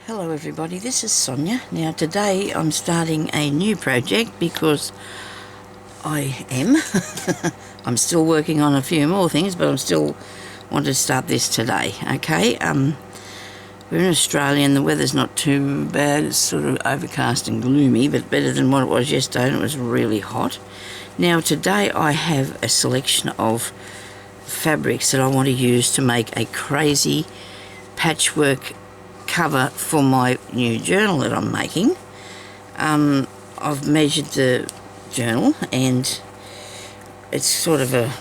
Hello everybody, this is Sonia. Now today I'm starting a new project because I'm still working on a few more things, but I'm still want to start this today, okay? We're in Australia and the weather's not too bad. It's sort of overcast and gloomy, but better than what it was yesterday, and it was really hot. Now today I have a selection of fabrics that I want to use to make a crazy patchwork cover for my new journal that I'm making. I've measured the journal and it's sort of a,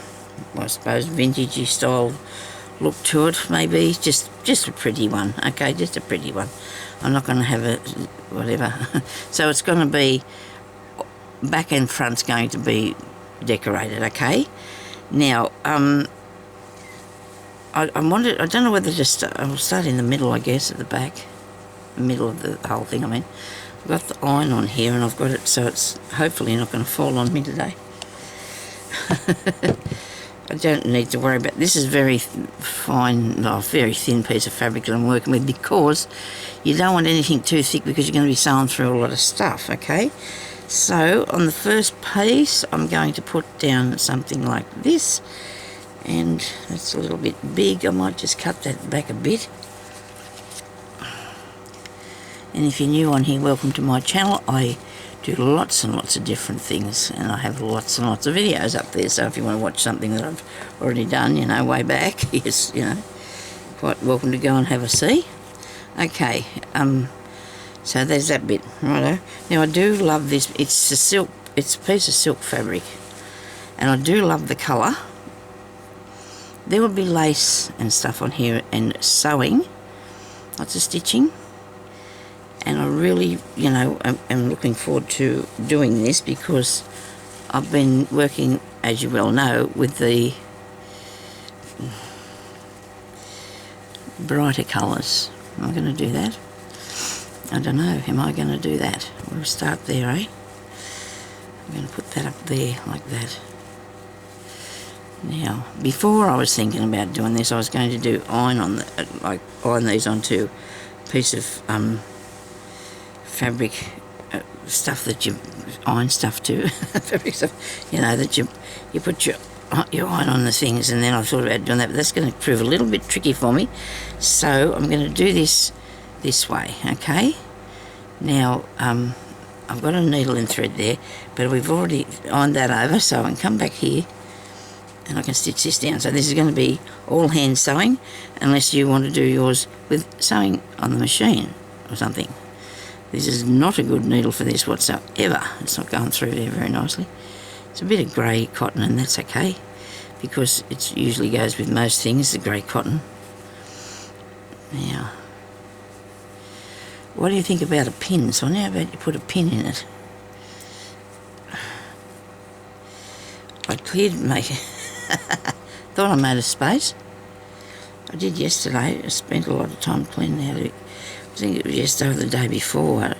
I suppose, vintagey style look to it, maybe. Just a pretty one, okay, just a pretty one. I'm not going to have a whatever. So it's going to be, back and front's going to be decorated, okay? Now, I don't know whether to I'll start in the middle, I guess, at the back. The middle of the whole thing, I mean. I've got the iron on here and I've got it so it's hopefully not going to fall on me today. I don't need to worry about this. Is very fine, very thin piece of fabric that I'm working with, because you don't want anything too thick because you're going to be sewing through a lot of stuff, okay? So on the first piece I'm going to put down something like this. And that's a little bit big. I might just cut that back a bit. And if you're new on here, welcome to my channel. I do lots and lots of different things, and I have lots and lots of videos up there. So if you want to watch something that I've already done, you know, way back, yes, you know, quite welcome to go and have a see. Okay, so there's that bit, righto. Now I do love this. It's a silk. It's a piece of silk fabric, and I do love the colour. There will be lace and stuff on here and sewing, lots of stitching, and I really, you know, am looking forward to doing this because I've been working, as you well know, with the brighter colours. Am I going to do that? I don't know. Am I going to do that? We'll start there, eh? I'm going to put that up there like that. Now, before I was thinking about doing this, I was going to do iron these onto a piece of fabric stuff that you iron stuff to, fabric stuff, you know, that you put your iron on the things, and then I thought about doing that, but that's going to prove a little bit tricky for me. So I'm going to do this way, okay? Now, I've got a needle and thread there, but we've already ironed that over, so I can come back here and I can stitch this down. So this is going to be all hand sewing, unless you want to do yours with sewing on the machine or something. This is not a good needle for this whatsoever. It's not going through there very nicely. It's a bit of grey cotton, and that's okay, because it usually goes with most things, the grey cotton. Now, what do you think about a pin, Sonia? How about you put a pin in it? I cleared thought I made a space. I did yesterday. I spent a lot of time cleaning out of it. I think it was yesterday or the day before.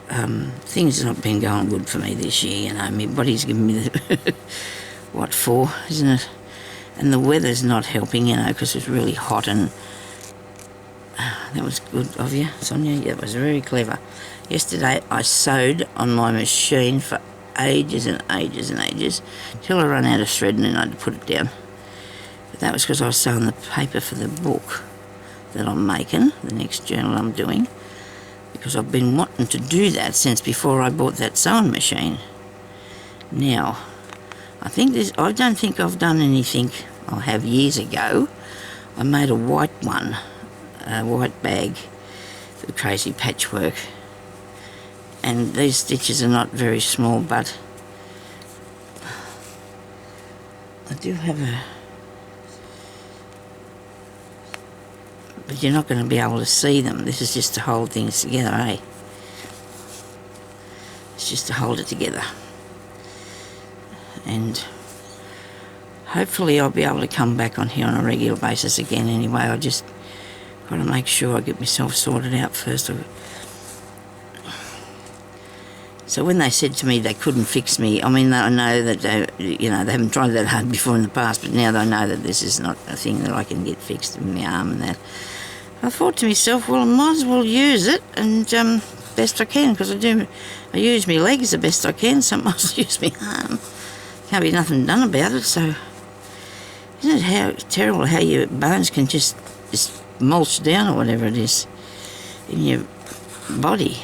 Things have not been going good for me this year, you know. My body's giving me the what for, isn't it? And the weather's not helping, you know, because it's really hot, and that was good of you, Sonia. Yeah, that was very clever. Yesterday I sewed on my machine for ages and ages and ages till I ran out of thread, and then I had to put it down. But that was because I was sewing the paper for the book that I'm making, the next journal I'm doing, because I've been wanting to do that since before I bought that sewing machine. Now, I don't think I've done anything. I have years ago. I made a white one, a white bag for crazy patchwork. And these stitches are not very small, but I do have but you're not going to be able to see them. This is just to hold things together, eh? It's just to hold it together. And hopefully I'll be able to come back on here on a regular basis again anyway. I just got to make sure I get myself sorted out first. So when they said to me they couldn't fix me, I mean, I know that they haven't tried that hard before in the past, but now they know that this is not a thing that I can get fixed in my arm and that. I thought to myself, well, I might as well use it and best I can, because I use my legs the best I can, so I must use my arm. Can't be nothing done about it. So isn't it how terrible how your bones can just mulch down or whatever it is in your body?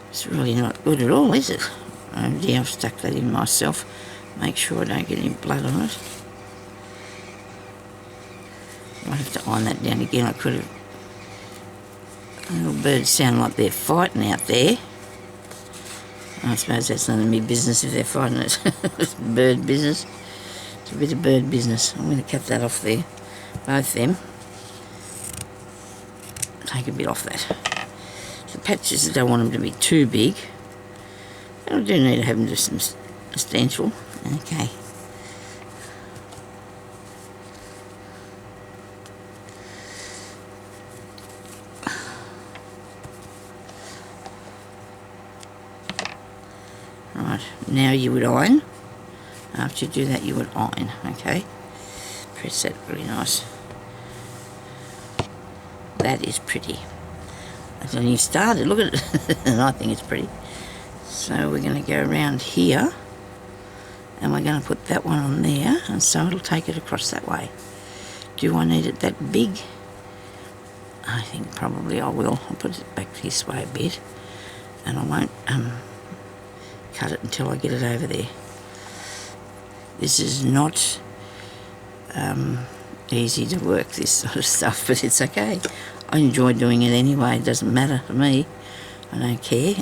It's really not good at all, is it? Oh dear, I've stuck that in myself. Make sure I don't get any blood on it. Might have to iron that down again. I could have. Little birds sound like they're fighting out there. I suppose that's none of my business if they're fighting it. It's bird business. It's a bit of bird business. I'm going to cut that off there. Both them. Take a bit off that. The patches, I don't want them to be too big. But I do need to have them just substantial. Okay. Right, now you would iron. After you do that, you would iron, okay? Press that really nice. That is pretty. That's only started, look at it. And I think it's pretty. So we're going to go around here, and we're going to put that one on there, and so it'll take it across that way. Do I need it that big? I think probably I will. I'll put it back this way a bit, and I won't cut it until I get it over there. This is not easy to work, this sort of stuff, but it's okay. I enjoy doing it anyway. It doesn't matter to me. I don't care.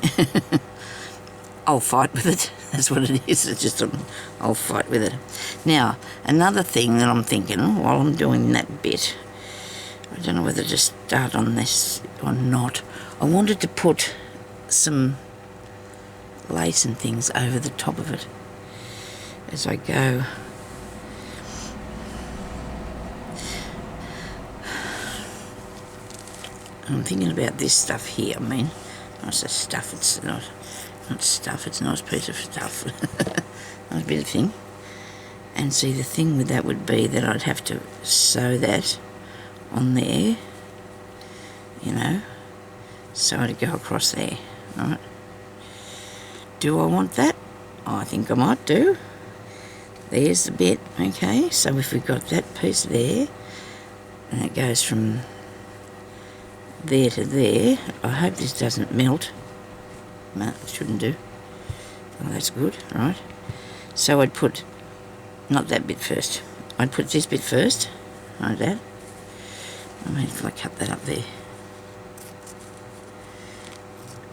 I'll fight with it. That's what it is. It's just I'll fight with it. Now, another thing that I'm thinking while I'm doing that bit, I don't know whether to start on this or not. I wanted to put some lace and things over the top of it as I go. I'm thinking about this stuff here. I mean, I say stuff, it's not stuff, it's a nice piece of stuff. Nice bit of thing. And see, the thing with that would be that I'd have to sew that on there, you know, so it'd go across there, right? Do I want that? Oh, I think I might do. There's the bit, okay, so if we've got that piece there, and it goes from there to there, I hope this doesn't melt. No, it shouldn't do. Oh, that's good, right. So I'd put, not that bit first, I'd put this bit first, like that. I mean, if I cut that up there.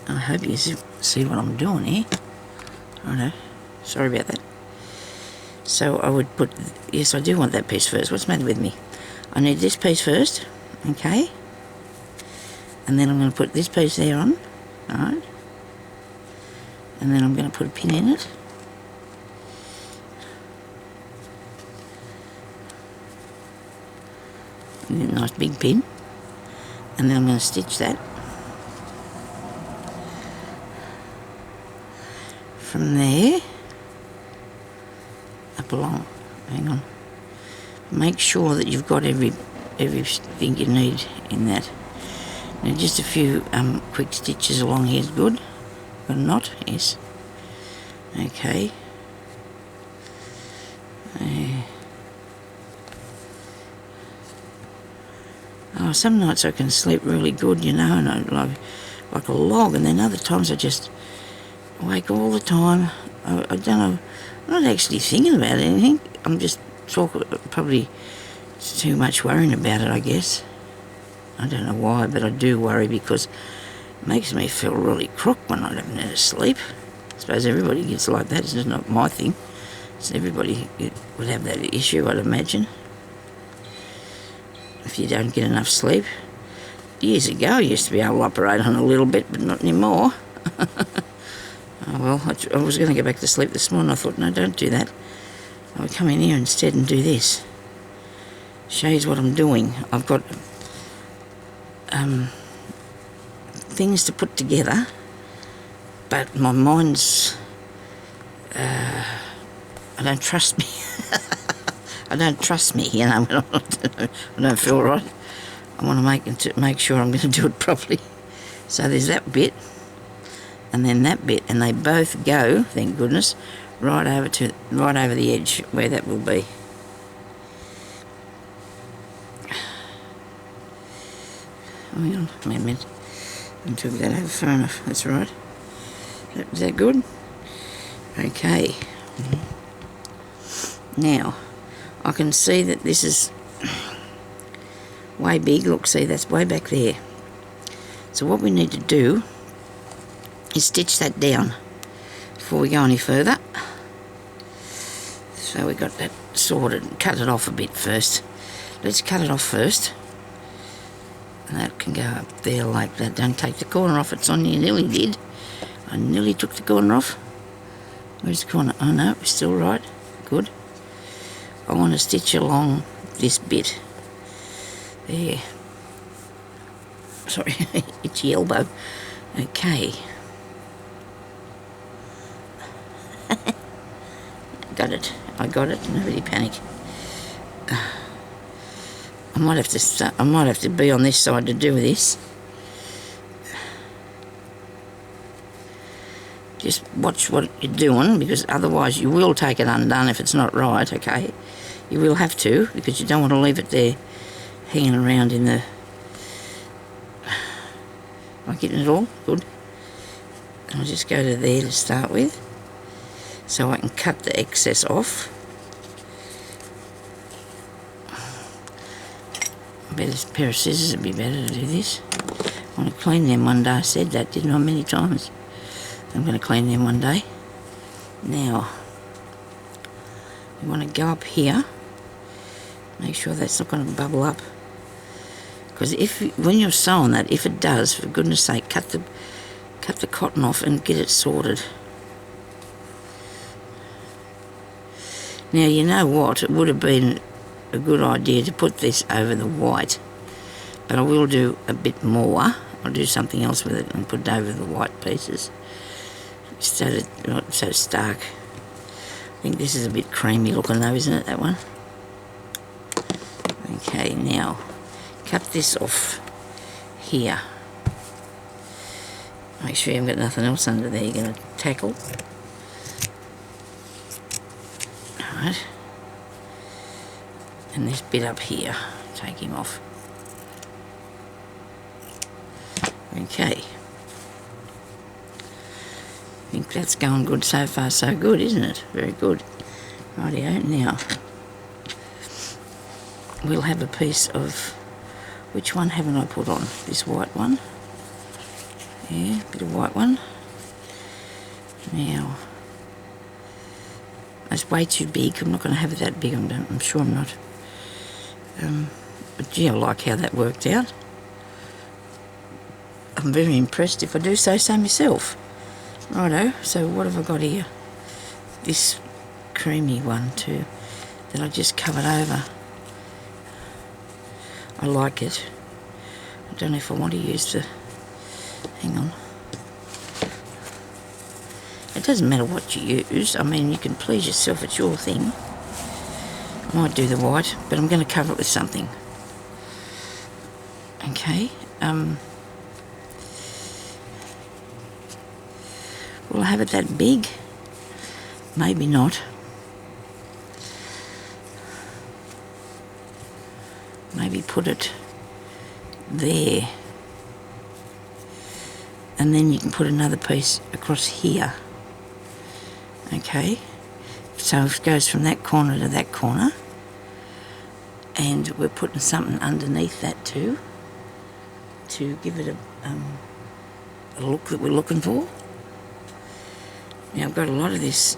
I hope you see what I'm doing here. I know, sorry about that. So I would put, yes, I do want that piece first. What's the matter with me? I need this piece first, okay? And then I'm going to put this piece there on, alright? And then I'm going to put a pin in it. A nice big pin. And then I'm going to stitch that. From there, up along, hang on. Make sure that you've got everything you need in that. Now just a few quick stitches along here is good. Got a knot, yes. Okay. Oh, some nights I can sleep really good, you know, and I like a log, and then other times I just awake all the time. I don't know, I'm not actually thinking about anything. I'm just probably too much worrying about it, I guess. I don't know why, but I do worry because it makes me feel really crook when I haven't had a sleep. I suppose everybody gets like that. It's not my thing. So everybody would have that issue, I'd imagine, if you don't get enough sleep. Years ago, I used to be able to operate on a little bit, but not anymore. Oh, well, I was going to go back to sleep this morning. I thought, no, don't do that. I would come in here instead and do this. Show you what I'm doing. I've got things to put together, but my mind's... I don't trust me. I don't trust me, you know, I don't feel right. I want to make sure I'm going to do it properly. So there's that bit, and then that bit, and they both go, thank goodness, right over the edge where that will be. Oh, hang on, wait a minute. I took that over far enough. That's right. Is that good? Okay. Now, I can see that this is way big. Look, see, that's way back there. So what we need to do is stitch that down before we go any further. So we got that sorted and cut it off a bit first. Let's cut it off first. And that can go up there like that. Don't take the corner off. It's on you. Nearly did. I nearly took the corner off. Where's the corner? Oh no, it's still right. Good. I want to stitch along this bit. There. Sorry, itchy elbow. Okay. Got it. I got it. Nobody panic. I might have to be on this side to do this. Just watch what you're doing, because otherwise you will take it undone if it's not right, okay? You will have to, because you don't want to leave it there hanging around in the... Am I getting it all? Good. I'll just go to there to start with, so I can cut the excess off. A pair of scissors would be better to do this. I want to clean them one day. I said that, didn't I, many times? I'm going to clean them one day. Now, you want to go up here. Make sure that's not going to bubble up. Because when you're sewing that, if it does, for goodness sake, cut the cotton off and get it sorted. Now, you know what? It would have been a good idea to put this over the white, but I will do a bit more. I'll do something else with it and put it over the white pieces instead of not so stark. I think this is a bit creamy looking though, isn't it, that one? Okay, now cut this off here. Make sure you haven't got nothing else under there you're going to tackle. Alright. And this bit up here, take him off. Okay. I think that's going good so far, so good, isn't it? Very good. Rightio, now we'll have a piece of, which one haven't I put on? This white one. Yeah, bit of white one. Now, that's way too big. I'm not going to have it that big, I'm sure I'm not. But gee, I like how that worked out. I'm very impressed, if I do say so myself. Righto, so what have I got here? This creamy one too, that I just covered over. I like it. I don't know if I want to use the... Hang on. It doesn't matter what you use. I mean, you can please yourself, it's your thing. I might do the white, but I'm going to cover it with something. Okay. Will I have it that big? Maybe not. Maybe put it there. And then you can put another piece across here. Okay. So it goes from that corner to that corner. And we're putting something underneath that too, to give it a look that we're looking for. Now I've got a lot of this,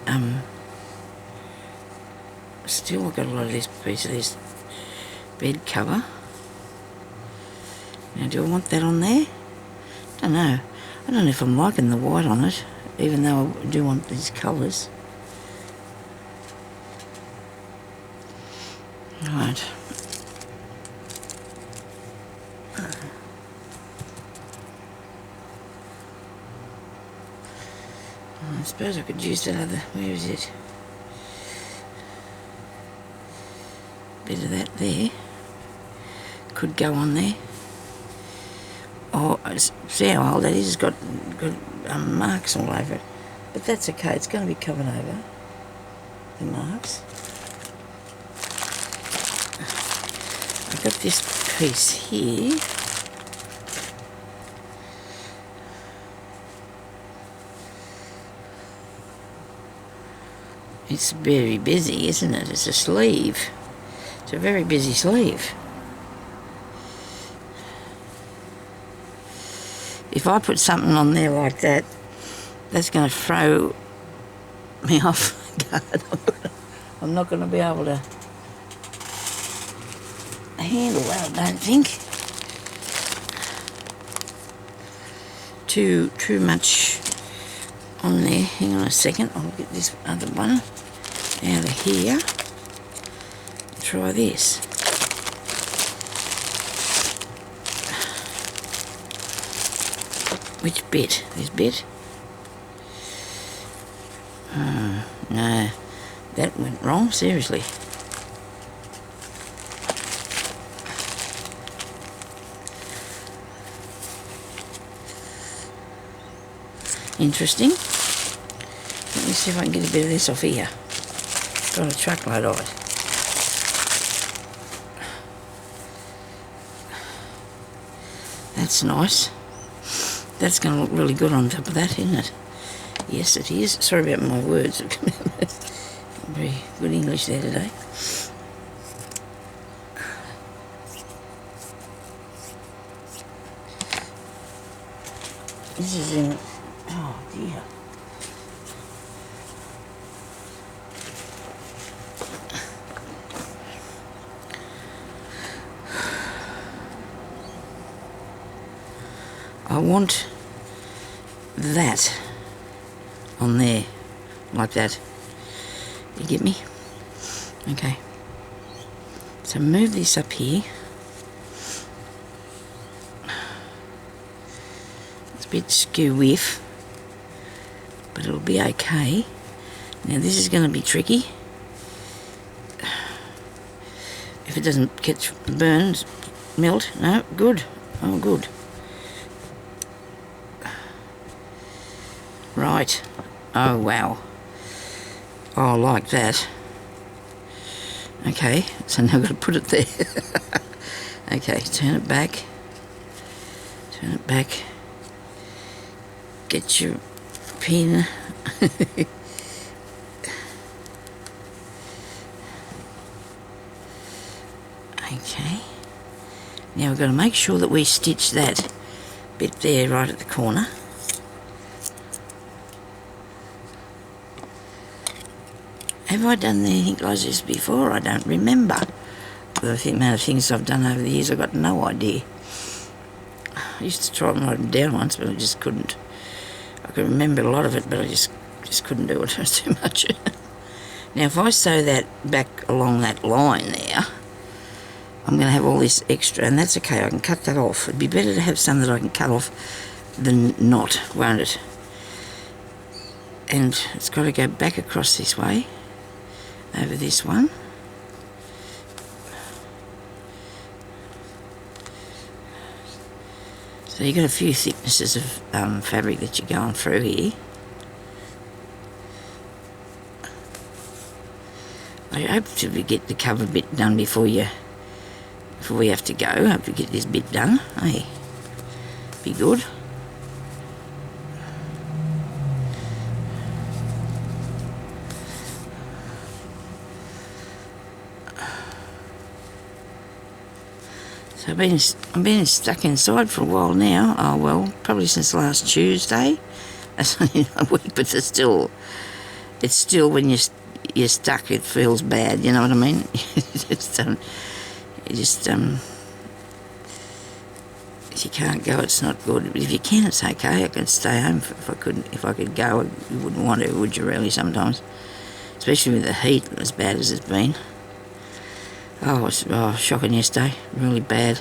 still I've got a lot of this piece of this bed cover. Now do I want that on there? I don't know. I don't know if I'm liking the white on it, even though I do want these colours. Right. I suppose I could use that other, where is it? Bit of that there. Could go on there. see how old that is? It's got marks all over it. But that's okay, it's going to be covered over, the marks. I've got this piece here. It's very busy, isn't it? It's a sleeve. It's a very busy sleeve. If I put something on there like that, that's going to throw me off guard. I'm not going to be able to handle that, I don't think. Too much on there. Hang on a second, I'll get this other one out of here. Try this. Which bit? This bit? No, that went wrong, seriously. Interesting. Let me see if I can get a bit of this off here. Got a truckload of it. That's nice. That's going to look really good on top of that, isn't it? Yes, it is. Sorry about my words. Very good English there today. This is in... Oh, dear. I want that on there, like that. You get me? Okay. So move this up here. It's a bit skew-whiff, but it'll be okay. Now this is going to be tricky. If it doesn't catch burns, melt, no, good. Oh, good. Right. Oh, wow. Oh, like that. Okay, so now I've got to put it there. Okay, turn it back. Turn it back. Get your pin. Okay. Now we've got to make sure that we stitch that bit there right at the corner. Have I done anything like this before? I don't remember. The amount of things I've done over the years, I've got no idea. I used to try and write them down once, but I just couldn't. I could remember a lot of it, but I just couldn't do it. It was too much. Now, if I sew that back along that line there, I'm going to have all this extra, and that's okay. I can cut that off. It'd be better to have some that I can cut off than not, won't it? And it's got to go back across this way. Over this one. So you've got a few thicknesses of fabric that you're going through here. I hope to get the cover bit done before we have to go. I hope to get this bit done. Hey, be good. So I've been stuck inside for a while now. Oh well, probably since last Tuesday. That's only a week, but it's still when you're stuck, it feels bad. You know what I mean? If you can't go, it's not good. But if you can, it's okay. I could stay home if I could go. You wouldn't want to, would you? Really, sometimes, especially with the heat as bad as it's been. Oh, it was shocking yesterday, really bad,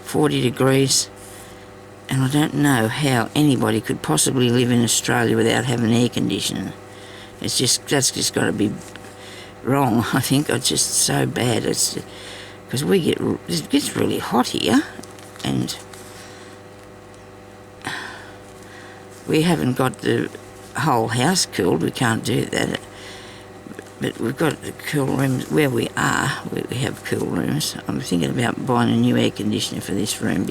40 degrees, and I don't know how anybody could possibly live in Australia without having air conditioning. That's just got to be wrong, I think. It's just so bad. It's because it gets really hot here, and We haven't got the whole house cooled, we can't do that. But we've got the cool rooms where we are, where we have cool rooms. I'm thinking about buying a new air conditioner for this room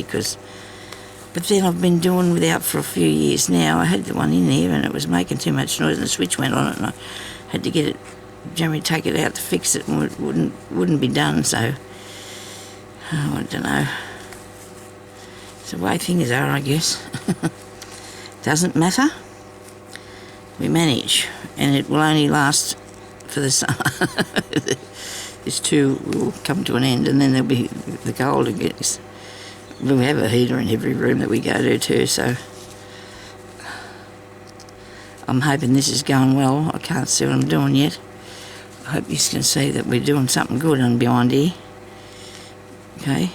but then I've been doing without for a few years now. I had the one in there and it was making too much noise and the switch went on it and I had to get it, generally take it out to fix it and it wouldn't be done, so I don't know. It's the way things are, I guess. Doesn't matter. We manage, and it will only last for the summer. This too will come to an end, and then there'll be the cold again. We have a heater in every room that we go to too, so I'm hoping this is going well. I can't see what I'm doing yet. I hope you can see that we're doing something good on behind here. Okay.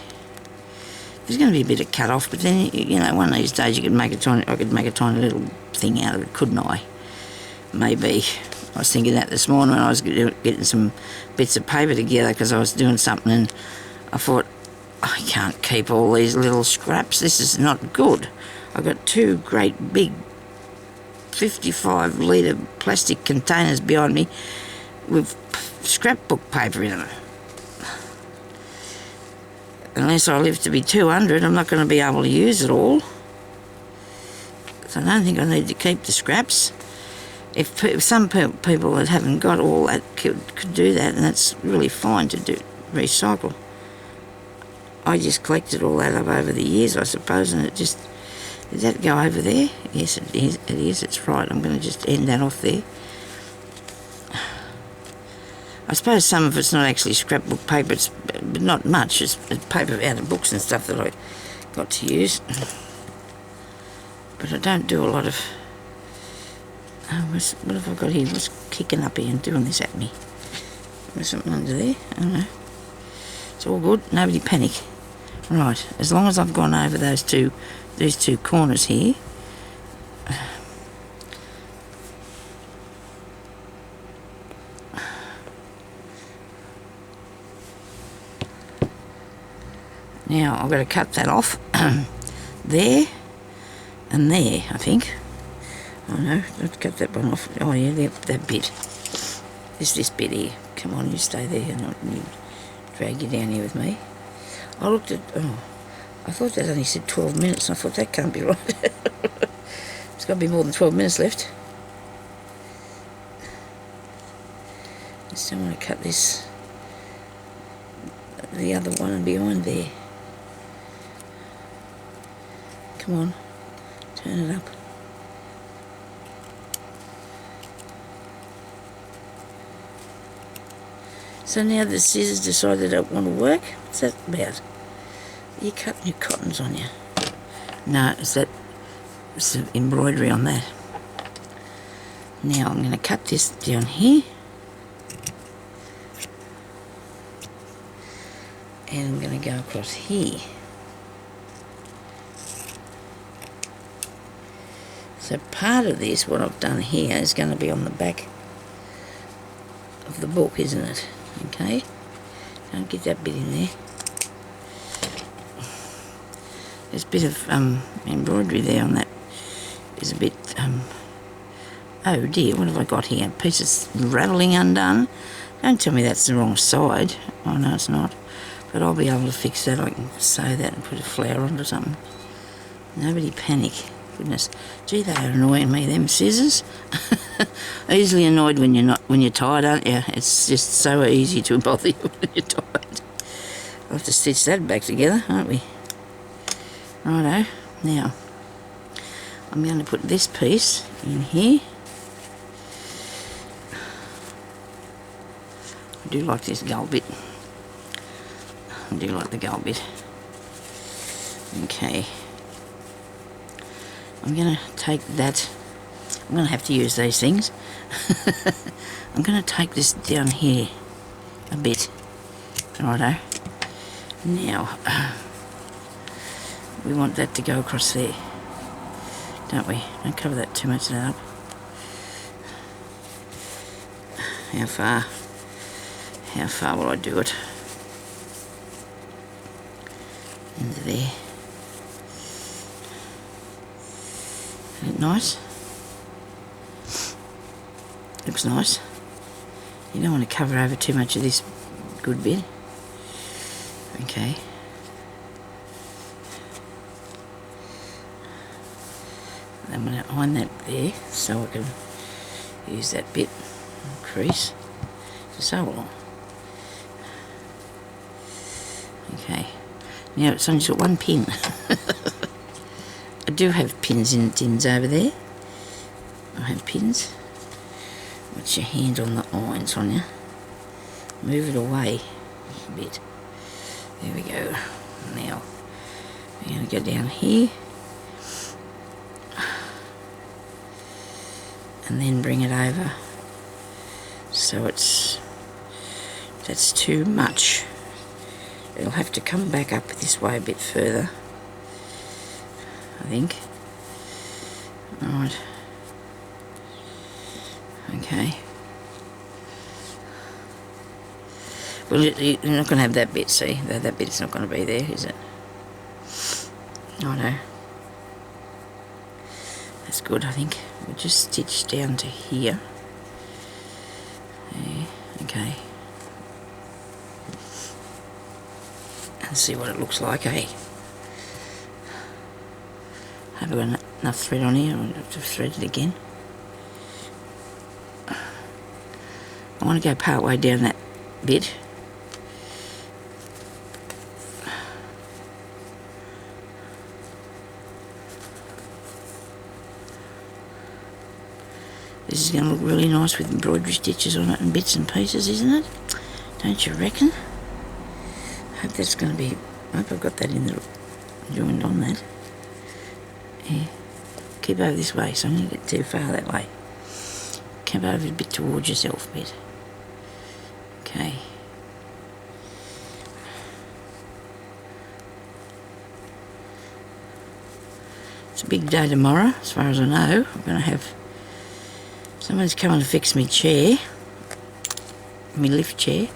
There's going to be a bit of cut off, but then, you know, one of these days I could make a tiny little thing out of it, couldn't I? Maybe. I was thinking that this morning when I was getting some bits of paper together because I was doing something and I thought, I can't keep all these little scraps. This is not good. I've got two great big 55 litre plastic containers behind me with scrapbook paper in them. Unless I live to be 200, I'm not going to be able to use it all. So I don't think I need to keep the scraps. If some people that haven't got all that could do that, and that's really fine to do, recycle. I just collected all that up over the years, I suppose, and it just... Did that go over there? Yes, it is. It is. It's right. I'm going to just end that off there. I suppose some of it's not actually scrapbook paper, but not much. It's paper out of books and stuff that I got to use. But I don't do a lot of... what have I got here? What's kicking up here and doing this at me? There's something under there. I don't know. It's all good. Nobody panic. Right. As long as I've gone over these two corners here. Now I've got to cut that off. There and there, I think. Oh no, let's cut that one off. Oh yeah, that bit. This bit here. Come on, you stay there and you drag you down here with me. I looked at... Oh, I thought that only said 12 minutes. I thought that can't be right. It's got to be more than 12 minutes left. I just don't want to cut this... the other one and behind there. Come on, turn it up. So now the scissors decide they don't want to work. What's that about? You cutting your cottons on you? No, it's the embroidery on that. Now I'm going to cut this down here. And I'm going to go across here. So part of this, what I've done here, is going to be on the back of the book, isn't it? Okay. Don't get that bit in there. There's a bit of embroidery there on that. Is a bit... oh dear, what have I got here? Pieces rattling undone. Don't tell me that's the wrong side. Oh no, it's not. But I'll be able to fix that. I can sew that and put a flower onto something. Nobody panic. Goodness. Gee, they are annoying me, them scissors. Easily annoyed when you're tired, aren't you? It's just so easy to bother you when you're tired. I'll have to stitch that back together, aren't we? Righto. Now, I'm going to put this piece in here. I do like this gold bit. I do like the gold bit. Okay. I'm going to take that. I'm going to have to use these things. I'm going to take this down here a bit. Righto. Now, we want that to go across there, don't we? Don't cover that too much of that up. How far? How far will I do it? Into there. Isn't it nice? Looks nice. You don't want to cover over too much of this good bit. Okay. I'm going to iron that there so I can use that bit crease to sew along. Okay. Now it's only got one pin. I do have pins in tins over there. I have pins. What's your hand on the iron, Sonia? Move it away a bit. There we go. Now we're going to go down here and then bring it over so that's too much. It'll have to come back up this way a bit further, I think. Alright. Okay. Well, you're not going to have that bit, see? That bit's not going to be there, is it? Oh no. That's good, I think. We'll just stitch down to here. There. Okay. And see what it looks like, eh? Have I got enough thread on here? I'll have to thread it again. I want to go part way down that bit. This is going to look really nice with embroidery stitches on it and bits and pieces, isn't it? Don't you reckon? I hope that's going to be... I hope I've got that in the joined on that. Yeah. Keep over this way, so I don't get too far that way. Come over a bit towards yourself a bit. Okay. It's a big day tomorrow, as far as I know. I'm going to have... Someone's coming to fix me chair. Me lift chair.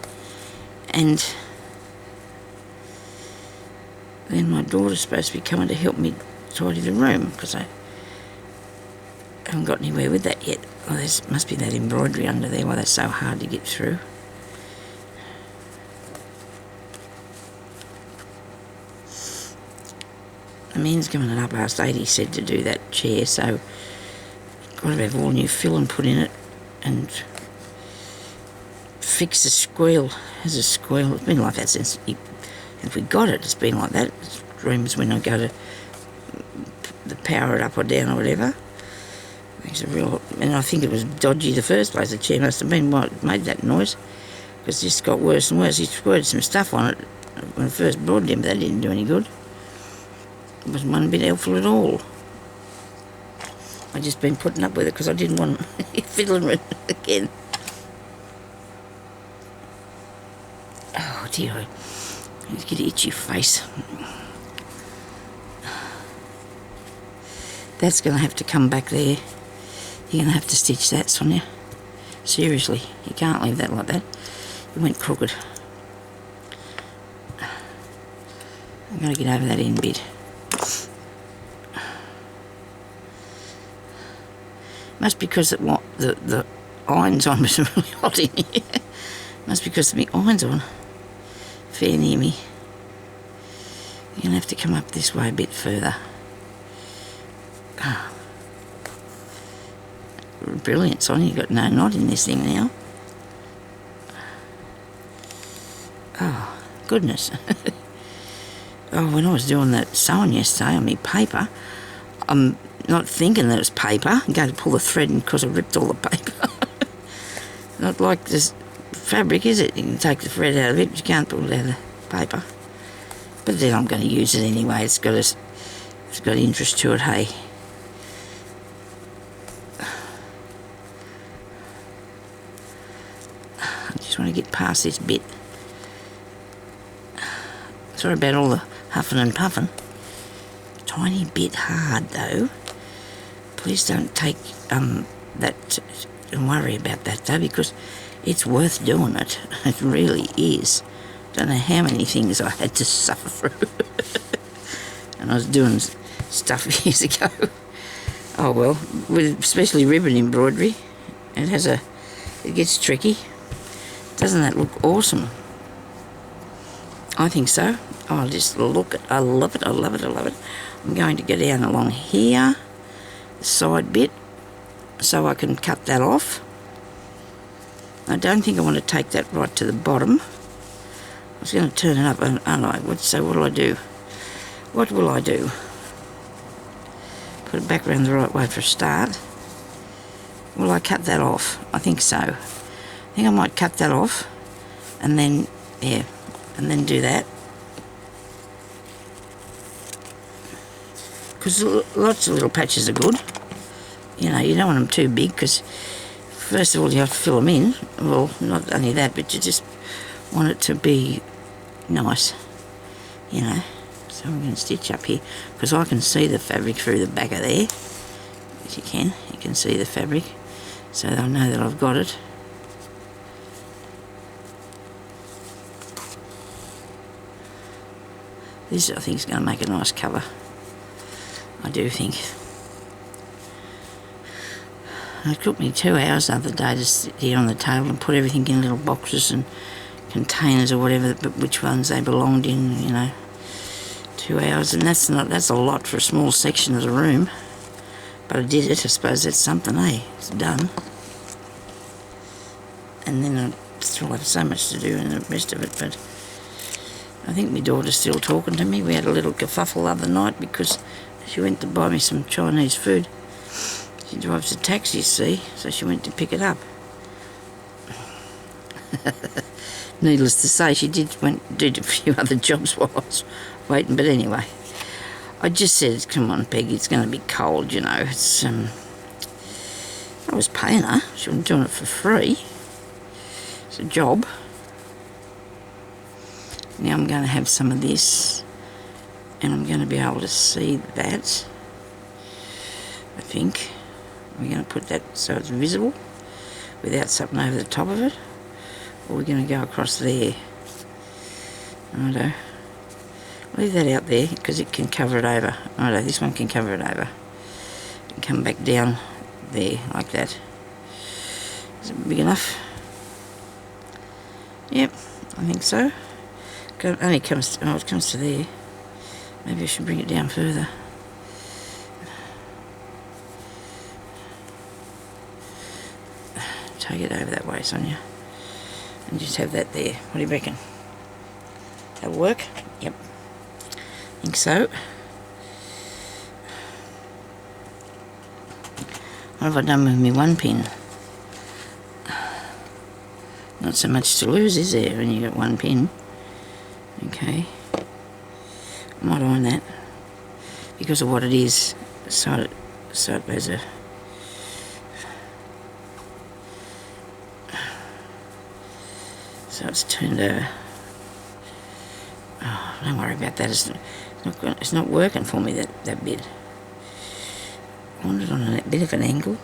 And then my daughter's supposed to be coming to help me tidy the room, because I haven't got anywhere with that yet. Oh, there must be that embroidery under there. Why that's so hard to get through. The man's coming at 8:30, he said, to do that chair, so got to have all new filling put in it and fix the squeal. Has a squeal. It's been like that since we got it. It's been like that. Rooms when I go to power it up or down or whatever. Makes a real... And I think it was dodgy the first place. The chair must have been what made that noise, because it just got worse and worse. He squirted some stuff on it when I first brought it in, but that didn't do any good. It wasn't one bit helpful at all. I just been putting up with it because I didn't want fiddling with it again. Oh dear, I need to get an itchy face. That's going to have to come back there. You're going to have to stitch that, Sonia. Seriously, you can't leave that like that. It went crooked. I'm going to get over that end bit. Must be because the iron's on. It's really hot in here. Must be because my iron's on. Fair near me. You're going to have to come up this way a bit further. Oh. Brilliant, Sonia. You've got no knot in this thing now. Oh, goodness. Oh, when I was doing that sewing yesterday on my paper, I'm not thinking that it's paper. I'm going to pull the thread in because I ripped all the paper. Not like this fabric, is it? You can take the thread out of it, but you can't pull it out of the paper. But then I'm going to use it anyway. It's got interest to it, hey. I just want to get past this bit. Sorry about all the huffing and puffing. Tiny bit hard though. Please don't take that and worry about that though, because it's worth doing it. It really is. Don't know how many things I had to suffer through. And I was doing stuff years ago. Oh well, with especially ribbon embroidery, it gets tricky. Doesn't that look awesome? I think so. Oh, just look at, I love it, I love it, I love it. I'm going to go down along here, the side bit, so I can cut that off. I don't think I want to take that right to the bottom. I was going to turn it up, aren't I? So what do I do? What will I do? Put it back around the right way for a start. Will I cut that off? I think so. I think I might cut that off, and then, yeah, and then do that. Because lots of little patches are good. You know, you don't want them too big, because first of all you have to fill them in. Well, not only that, but you just want it to be nice, you know. So I'm going to stitch up here, because I can see the fabric through the back of there. As you can see the fabric, so they'll know that I've got it. This, I think, is going to make a nice cover. I do think. It took me 2 hours the other day to sit here on the table and put everything in little boxes and containers or whatever, but which ones they belonged in, you know. 2 hours, and that's a lot for a small section of the room. But I did it. I suppose that's something, eh? It's done. And then I still have so much to do in the rest of it, but I think my daughter's still talking to me. We had a little kerfuffle the other night because she went to buy me some Chinese food. She drives a taxi, you see, so she went to pick it up. Needless to say, she did a few other jobs while I was waiting, but anyway. I just said, come on, Peggy, it's going to be cold, you know. It's, I was paying her. She wasn't doing it for free. It's a job. Now I'm going to have some of this, and I'm going to be able to see that, I think. We're going to put that so it's visible without something over the top of it, or we're going to go across there. Righto. Leave that out there because it can cover it over. Righto, this one can cover it over. And come back down there like that. Is it big enough? Yep, I think so. Only comes to, it comes to there. Maybe I should bring it down further. Take it over that way, Sonia. And just have that there. What do you reckon? That'll work? Yep. I think so. What have I done with my one pin? Not so much to lose, is there, when you got one pin? Okay. I might iron that because of what it is. So there's a so it's turned over. Oh, don't worry about that. It's not working for me, that bit. I want it on a bit of an angle.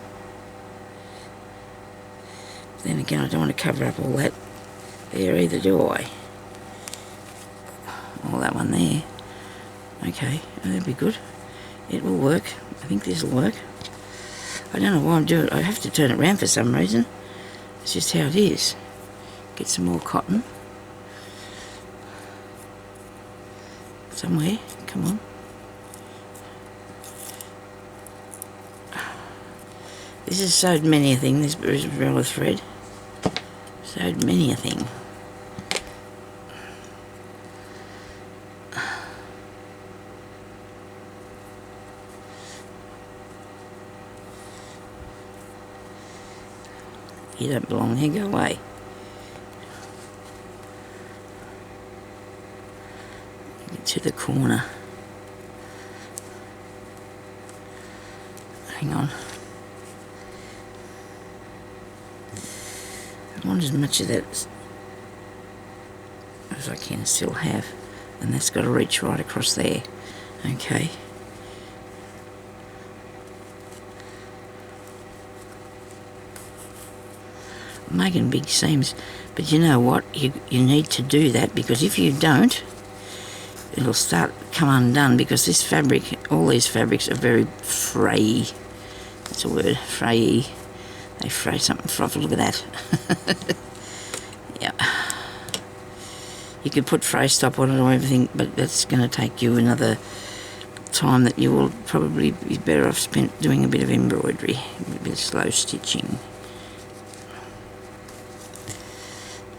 Then again, I don't want to cover up all that there either, do I? All that one there. Okay, that'd be good. It will work. I think this will work. I don't know why I'm doing it. I have to turn it around for some reason. It's just how it is. Get some more cotton. Somewhere. Come on. This has sewed many a thing, this roll of thread. Sewed many a thing. You don't belong here, go away. Get to the corner. Hang on. I want as much of that as I can still have, and that's got to reach right across there. Okay. I'm making big seams, but you know what? You need to do that, because if you don't, it'll start come undone, because this fabric, all these fabrics are very frayy. What's the word? Fray. They fray something fluffy. Look at that. Yeah. You could put fray stop on it or everything, but that's going to take you another time that you will probably be better off spent doing a bit of embroidery, a bit of slow stitching.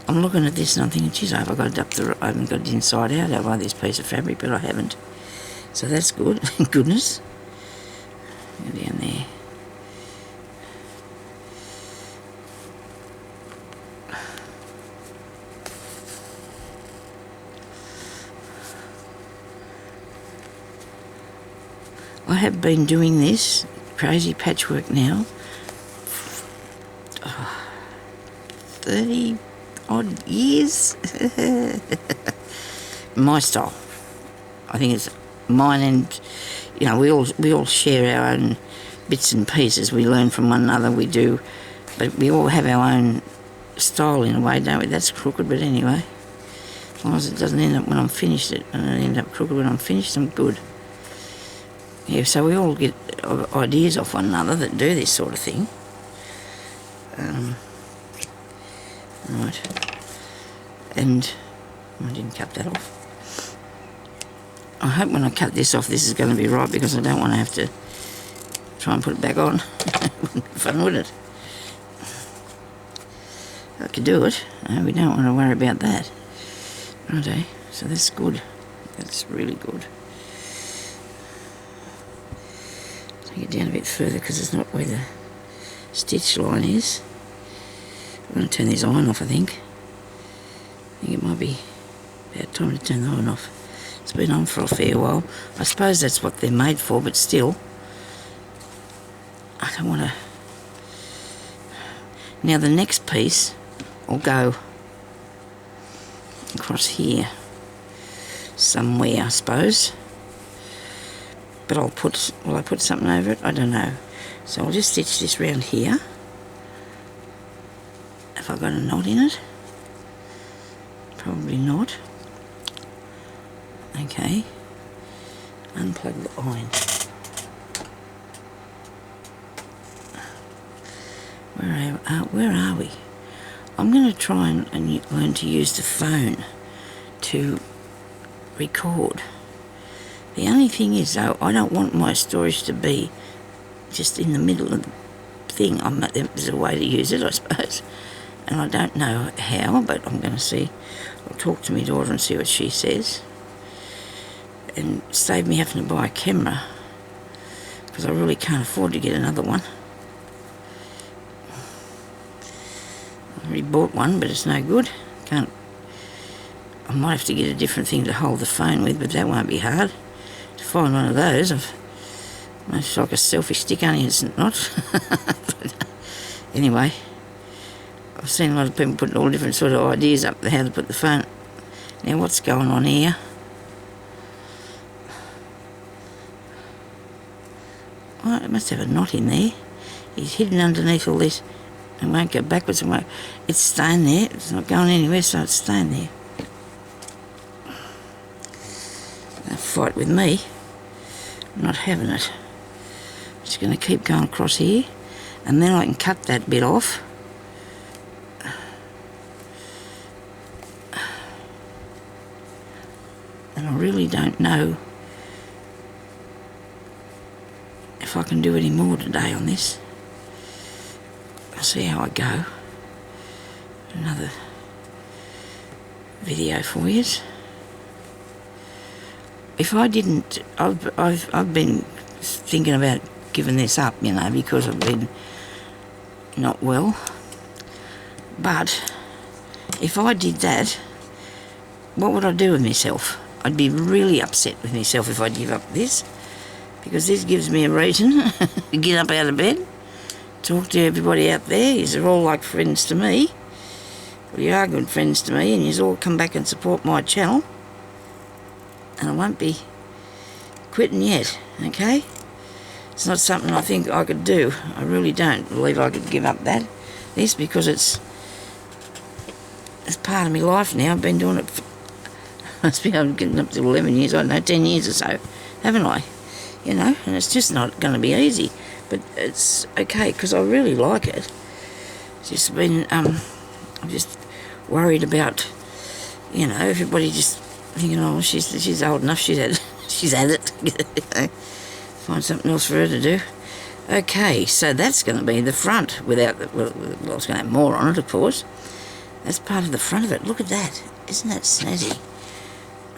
I'm looking at this and I'm thinking, geez, I haven't got it inside out, have I, this piece of fabric, but I haven't. So that's good. Thank goodness. Go down there. I have been doing this crazy patchwork now 30 odd years. My style. I think it's mine, and you know, we all share our own bits and pieces. We learn from one another, we do, but we all have our own style in a way, don't we? That's crooked, but anyway, as long as it doesn't end up when I'm finished it, and it end up crooked when I'm finished, I'm good. Yeah, so we all get ideas off one another that do this sort of thing. Right. And I didn't cut that off. I hope when I cut this off this is going to be right, because I don't want to have to try and put it back on. Wouldn't be fun, would it? I could do it. No, we don't want to worry about that. Righto, so that's good. That's really good. Take it down a bit further because it's not where the stitch line is. I'm going to turn this iron off, I think. It might be about time to turn the iron off. It's been on for a fair while. I suppose that's what they're made for, but still, I don't want to. Now the next piece will go across here somewhere, I suppose. But will I put something over it? I don't know. So I'll just stitch this round here. Have I got a knot in it? Probably not. Okay. Unplug the iron. Where are we? I'm going to try and learn to use the phone to record. The only thing is, though, I don't want my storage to be just in the middle of the thing. There's a way to use it, I suppose. And I don't know how, but I'm going to see. I'll talk to my daughter and see what she says. And save me having to buy a camera, because I really can't afford to get another one. I already bought one, but it's no good. I might have to get a different thing to hold the phone with, but that won't be hard. To find one of those, it's like a selfie stick, only it's not. But anyway, I've seen a lot of people putting all different sort of ideas up how to put the phone. Now what's going on here? Oh, it must have a knot in there. He's hidden underneath all this. It won't go backwards. It's staying there. It's not going anywhere, so it's staying there. They'll fight with me. I'm not having it. I'm just going to keep going across here, and then I can cut that bit off. And I really don't know if I can do any more today on this. I'll see how I go. Another video for you. If I didn't, I've been thinking about giving this up, you know, because I've been not well. But if I did that, what would I do with myself? I'd be really upset with myself if I give up this, because this gives me a reason to get up out of bed, talk to everybody out there. You're all like friends to me. Well, you are good friends to me, and you all come back and support my channel. And I won't be quitting yet, okay? It's not something I think I could do. I really don't believe I could give up this, because it's part of my life now. I've been doing it for, I'm getting up to 11 years, I don't know, 10 years or so, haven't I? you know, and it's just not going to be easy. But it's okay because I really like it. It's just been, I'm just worried about, you know, everybody just thinking, oh, she's old enough, she's had it. You know, find something else for her to do. Okay, so that's going to be the front without the, well, it's going to have more on it, of course. That's part of the front of it. Look at that. Isn't that snazzy?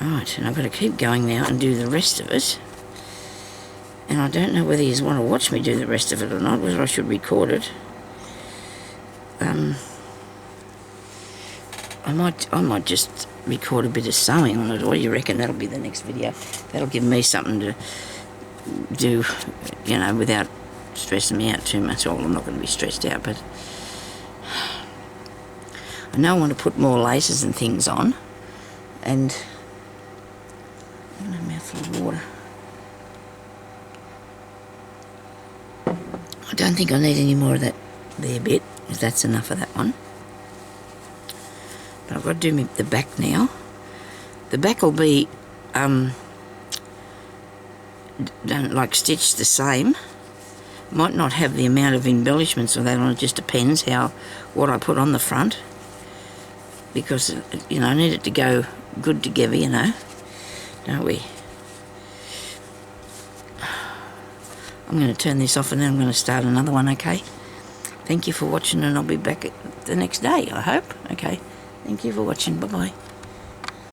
Right, and I've got to keep going now and do the rest of it. And I don't know whether you want to watch me do the rest of it or not, whether I should record it. I might just record a bit of sewing on it. What do you reckon? That'll be the next video. That'll give me something to do, you know, without stressing me out too much. Well, I'm not going to be stressed out, but I know I want to put more laces and things on. And a mouthful of water. I don't think I need any more of that there bit, if that's enough of that one. But I've got to do the back now. The back will be done like stitched the same. Might not have the amount of embellishments or that on it, just depends what I put on the front. Because, you know, I need it to go good together, you know, don't we? I'm going to turn this off and then I'm going to start another one, okay? Thank you for watching, and I'll be back the next day, I hope. Okay, thank you for watching. Bye-bye.